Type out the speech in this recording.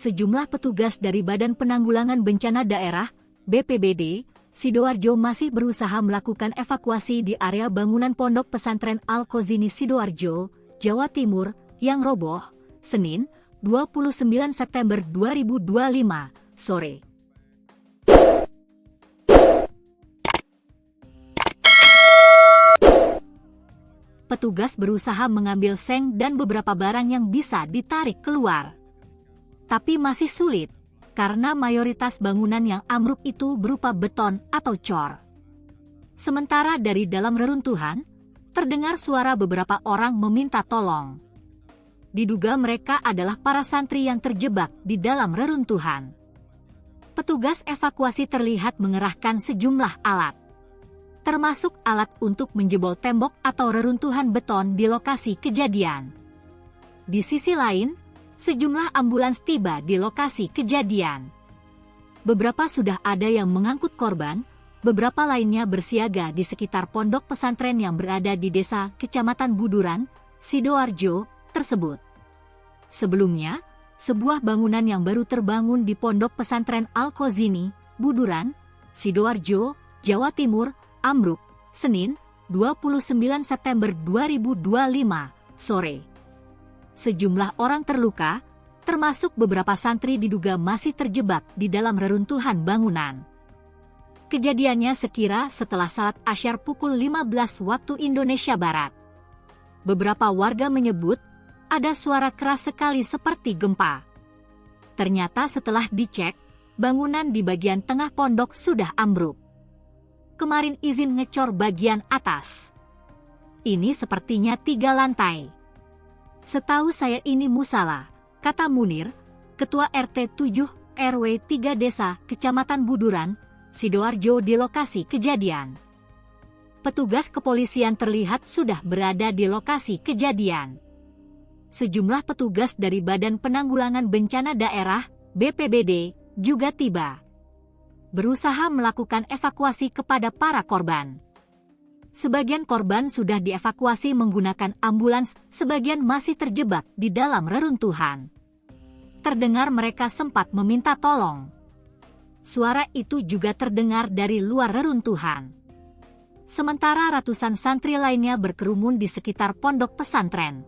Sejumlah petugas dari Badan Penanggulangan Bencana Daerah, BPBD, Sidoarjo masih berusaha melakukan evakuasi di area bangunan Pondok Pesantren Al-Khozini Sidoarjo, Jawa Timur, yang roboh, Senin, 29 September 2025, sore. Petugas berusaha mengambil seng dan beberapa barang yang bisa ditarik keluar. Tapi masih sulit, karena mayoritas bangunan yang ambruk itu berupa beton atau cor. Sementara dari dalam reruntuhan, terdengar suara beberapa orang meminta tolong. Diduga mereka adalah para santri yang terjebak di dalam reruntuhan. Petugas evakuasi terlihat mengerahkan sejumlah alat, termasuk alat untuk menjebol tembok atau reruntuhan beton di lokasi kejadian. Di sisi lain, sejumlah ambulans tiba di lokasi kejadian. Beberapa sudah ada yang mengangkut korban, beberapa lainnya bersiaga di sekitar pondok pesantren yang berada di desa Kecamatan Buduran, Sidoarjo, tersebut. Sebelumnya, sebuah bangunan yang baru terbangun di pondok pesantren Al-Khozini, Buduran, Sidoarjo, Jawa Timur, ambruk, Senin, 29 September 2025, sore. Sejumlah orang terluka, termasuk beberapa santri diduga masih terjebak di dalam reruntuhan bangunan. Kejadiannya sekira setelah salat Asyar pukul 15 waktu Indonesia Barat. Beberapa warga menyebut, ada suara keras sekali seperti gempa. Ternyata setelah dicek, bangunan di bagian tengah pondok sudah ambruk. Kemarin izin ngecor bagian atas. Ini sepertinya 3 lantai. Setahu saya ini musala, kata Munir, Ketua RT 7 RW 3 Desa Kecamatan Buduran, Sidoarjo di lokasi kejadian. Petugas kepolisian terlihat sudah berada di lokasi kejadian. Sejumlah petugas dari Badan Penanggulangan Bencana Daerah, BPBD, juga tiba, berusaha melakukan evakuasi kepada para korban. Sebagian korban sudah dievakuasi menggunakan ambulans, sebagian masih terjebak di dalam reruntuhan. Terdengar mereka sempat meminta tolong. Suara itu juga terdengar dari luar reruntuhan. Sementara ratusan santri lainnya berkerumun di sekitar pondok pesantren.